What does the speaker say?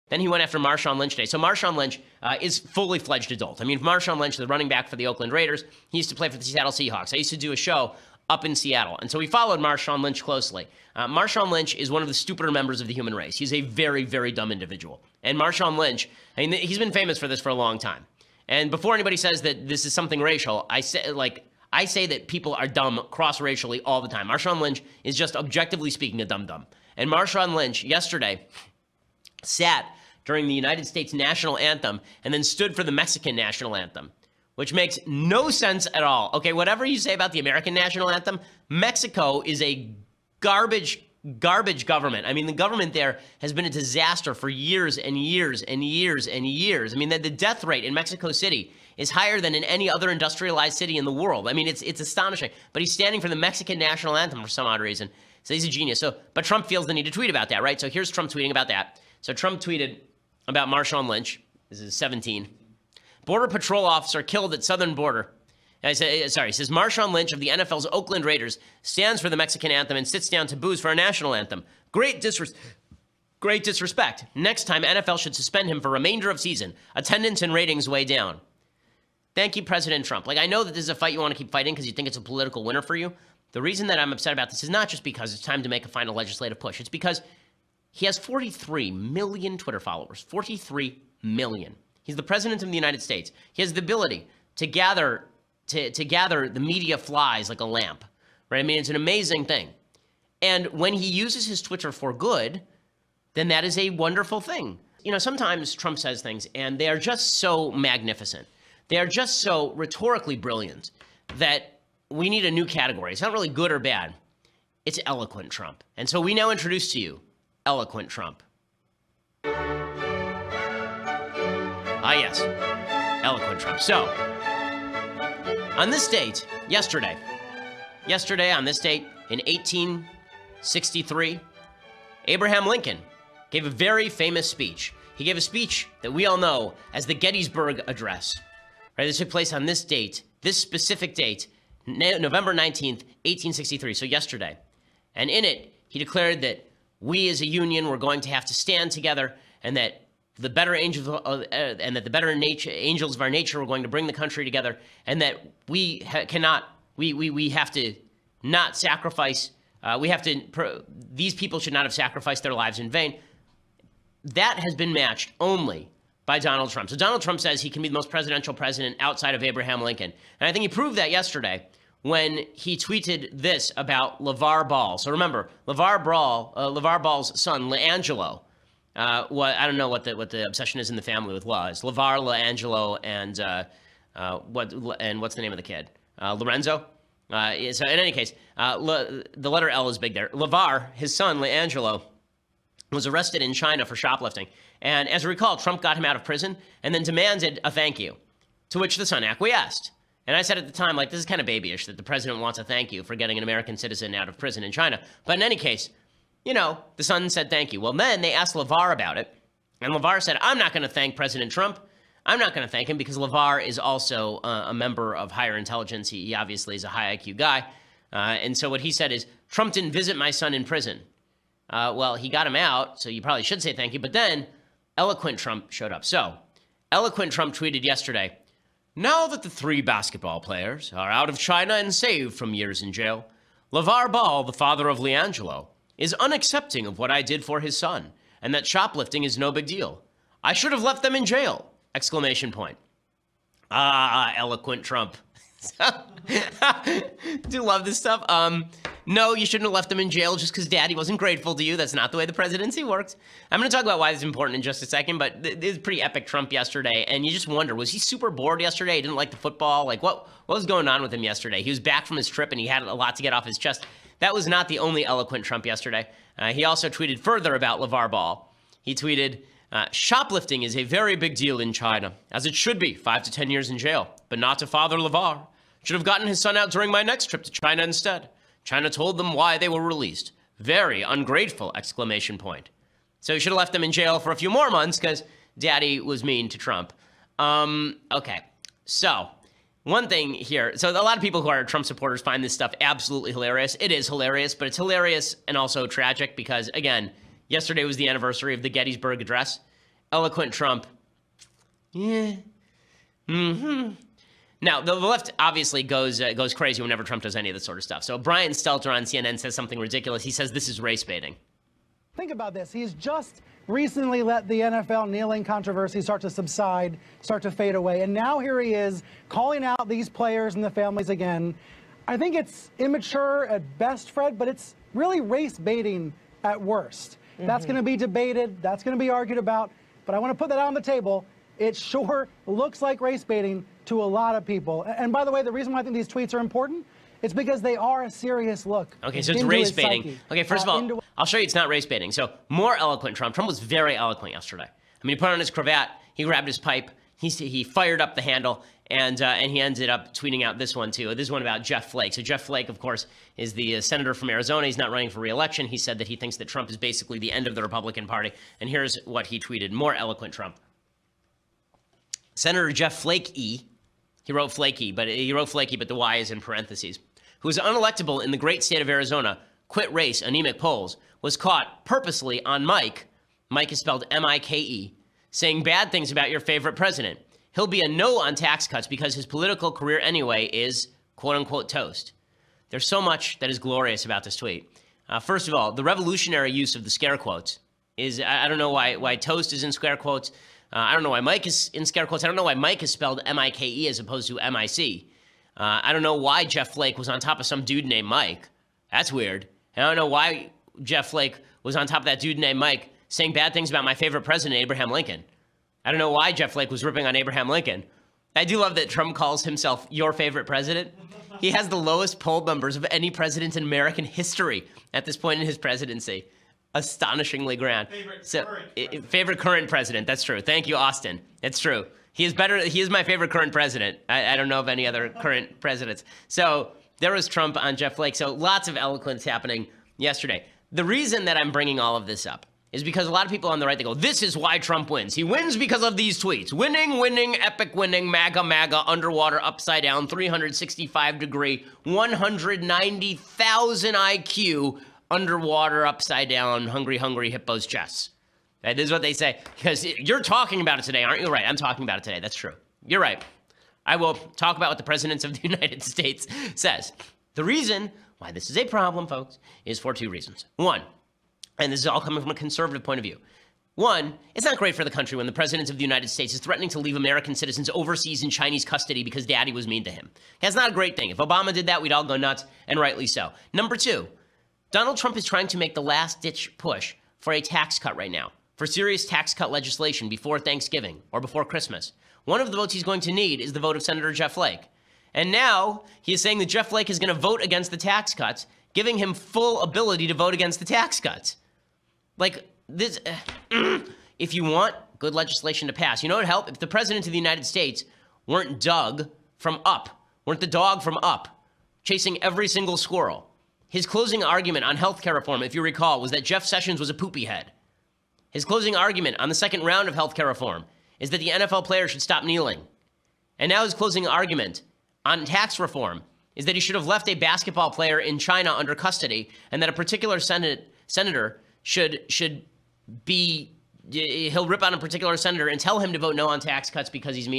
Then he went after Marshawn Lynch today. So Marshawn Lynch is fully fledged adult. I mean, Marshawn Lynch, the running back for the Oakland Raiders, he used to play for the Seattle Seahawks. I used to do a show up in Seattle. And so we followed Marshawn Lynch closely. Marshawn Lynch is one of the stupider members of the human race. He's a very, very dumb individual. And Marshawn Lynch, I mean, he's been famous for this for a long time. And before anybody says that this is something racial, I say that people are dumb cross-racially all the time. Marshawn Lynch is just objectively speaking a dum-dum. And Marshawn Lynch yesterday sat during the United States national anthem and then stood for the Mexican national anthem, which makes no sense at all. Okay, whatever you say about the American national anthem, Mexico is a garbage government. I mean, the government there has been a disaster for years and years and years and years. I mean, the death rate in Mexico City is higher than in any other industrialized city in the world. I mean, it's astonishing. But he's standing for the Mexican national anthem for some odd reason. So he's a genius. But Trump feels the need to tweet about that, right? So here's Trump tweeting about that. So Trump tweeted about Marshawn Lynch. This is 17. Border Patrol officer killed at southern border. He says Marshawn Lynch of the NFL's Oakland Raiders stands for the Mexican anthem and sits down to booze for a national anthem. Great disrespect. Next time, NFL should suspend him for remainder of season. Attendance and ratings way down. Thank you, President Trump. I know that this is a fight you want to keep fighting because you think it's a political winner for you. The reason that I'm upset about this is not just because it's time to make a final legislative push. It's because he has 43 million Twitter followers. 43 million. He's the president of the United States. He has the ability to gather the media flies like a lamp, right? I mean, it's an amazing thing. And when he uses his Twitter for good, then that is a wonderful thing. You know, sometimes Trump says things and they are just so magnificent. They are just so rhetorically brilliant that we need a new category. It's not really good or bad. It's eloquent Trump. And so we now introduce to you eloquent Trump. Ah, yes, eloquent Trump. So, on this date, yesterday on this date in 1863, Abraham Lincoln gave a very famous speech. He gave a speech that we all know as the Gettysburg Address. Right, this took place on this date, this specific date, November 19th, 1863, so yesterday. And in it, he declared that we as a union were going to have to stand together and that the better angels of our nature were going to bring the country together, and that we have to not sacrifice. These people should not have sacrificed their lives in vain. That has been matched only by Donald Trump. So Donald Trump says he can be the most presidential president outside of Abraham Lincoln, and I think he proved that yesterday when he tweeted this about LeVar Ball. So remember, LeVar Ball's son, LeAngelo. I don't know what the obsession is in the family with law. It's LeVar, LeAngelo, and what's the name of the kid? Lorenzo. So in any case, the letter L is big there. LeVar, his son, LeAngelo, was arrested in China for shoplifting. And as you recall, Trump got him out of prison and then demanded a thank you, to which the son acquiesced. And I said at the time, this is kind of babyish that the president wants a thank you for getting an American citizen out of prison in China. But in any case, you know, the son said thank you. Well, then they asked LeVar about it. And LeVar said, I'm not going to thank President Trump. I'm not going to thank him because LeVar is also a member of higher intelligence. He obviously is a high IQ guy. And so what he said is, Trump didn't visit my son in prison. Well, he got him out, so you probably should say thank you. But then eloquent Trump showed up. So eloquent Trump tweeted yesterday, now that the 3 basketball players are out of China and saved from years in jail, LeVar Ball, the father of LeAngelo, is unaccepting of what I did for his son, and that shoplifting is no big deal. I should have left them in jail! Exclamation point. Ah, eloquent Trump. Do love this stuff. No, you shouldn't have left them in jail just because daddy wasn't grateful to you. That's not the way the presidency works. I'm going to talk about why this is important in just a second, but it was pretty epic Trump yesterday, and you just wonder, was he super bored yesterday? He didn't like the football? What was going on with him yesterday? He was back from his trip, and he had a lot to get off his chest. That was not the only eloquent Trump yesterday. He also tweeted further about LeVar Ball. He tweeted, shoplifting is a very big deal in China, as it should be, 5 to 10 years in jail, but not to Father LeVar. Should have gotten his son out during my next trip to China instead. China told them why they were released. Very ungrateful! Exclamation point. So he should have left them in jail for a few more months because daddy was mean to Trump. Okay, so one thing here. So a lot of people who are Trump supporters find this stuff absolutely hilarious. It is hilarious, but it's hilarious and also tragic because, again, yesterday was the anniversary of the Gettysburg Address. eloquent Trump. Yeah. Mm-hmm. Now, the left obviously goes crazy whenever Trump does any of this sort of stuff. So Brian Stelter on CNN says something ridiculous. He says this is race baiting. Think about this. He's just recently let the NFL kneeling controversy start to subside, start to fade away. And now here he is calling out these players and the families again. I think it's immature at best, Fred, but it's really race baiting at worst. Mm-hmm. That's going to be debated. That's going to be argued about. But I want to put that on the table. It sure looks like race baiting to a lot of people. And by the way, the reason why I think these tweets are important, it's because they are a serious look. Okay, so it's race baiting. Okay, first of all, I'll show you it's not race baiting. So more eloquent Trump. Trump was very eloquent yesterday. I mean, he put on his cravat, he grabbed his pipe, he fired up the handle, and he ended up tweeting out this one too. This is one about Jeff Flake. So Jeff Flake, of course, is the senator from Arizona. He's not running for re-election. He said that he thinks that Trump is basically the end of the Republican Party. And here's what he tweeted. More eloquent Trump. Senator Jeff Flake E. He wrote Flakey, but the Y is in parentheses. Who is unelectable in the great state of Arizona, quit race, anemic polls, was caught purposely on Mike is spelled M-I-K-E, saying bad things about your favorite president. He'll be a no on tax cuts because his political career anyway is, quote-unquote, toast. There's so much that is glorious about this tweet. First of all, the revolutionary use of the scare quotes is, I don't know why toast is in scare quotes. I don't know why Mike is in scare quotes. I don't know why Mike is spelled M-I-K-E as opposed to M-I-C. I don't know why Jeff Flake was on top of some dude named Mike. That's weird. And I don't know why Jeff Flake was on top of that dude named Mike saying bad things about my favorite president, Abraham Lincoln. I don't know why Jeff Flake was ripping on Abraham Lincoln. I do love that Trump calls himself your favorite president. He has the lowest poll numbers of any president in American history at this point in his presidency. Astonishingly grand. Favorite current president. That's true. Thank you, Austin. It's true. He is better. He is my favorite current president. I don't know of any other current presidents. So there was Trump on Jeff Flake. So lots of eloquence happening yesterday. The reason that I'm bringing all of this up is because a lot of people on the right, they go, this is why Trump wins. He wins because of these tweets. Winning, epic winning, MAGA, underwater, upside down, 365-degree, 190,000 IQ, underwater, upside down, hungry hippos chests. That is what they say. Because you're talking about it today, aren't you? Right, I'm talking about it today. That's true. You're right. I will talk about what the President of the United States says. The reason why this is a problem, folks, is for two reasons. One, and this is all coming from a conservative point of view. One, it's not great for the country when the President of the United States is threatening to leave American citizens overseas in Chinese custody because daddy was mean to him. That's not a great thing. If Obama did that, we'd all go nuts, and rightly so. Number two, Donald Trump is trying to make the last-ditch push for a tax cut right now, for serious tax cut legislation before Thanksgiving or before Christmas. One of the votes he's going to need is the vote of Senator Jeff Flake. And now he is saying that Jeff Flake is going to vote against the tax cuts, giving him full ability to vote against the tax cuts. Like, this, if you want good legislation to pass, you know what would help? If the President of the United States weren't Doug from Up, weren't the dog from Up, chasing every single squirrel. His closing argument on health care reform, if you recall, was that Jeff Sessions was a poopy head. His closing argument on the second round of health care reform is that the NFL players should stop kneeling. And now his closing argument on tax reform is that he should have left a basketball player in China under custody and that a particular senator should be, he'll rip on a particular senator and tell him to vote no on tax cuts because he's mean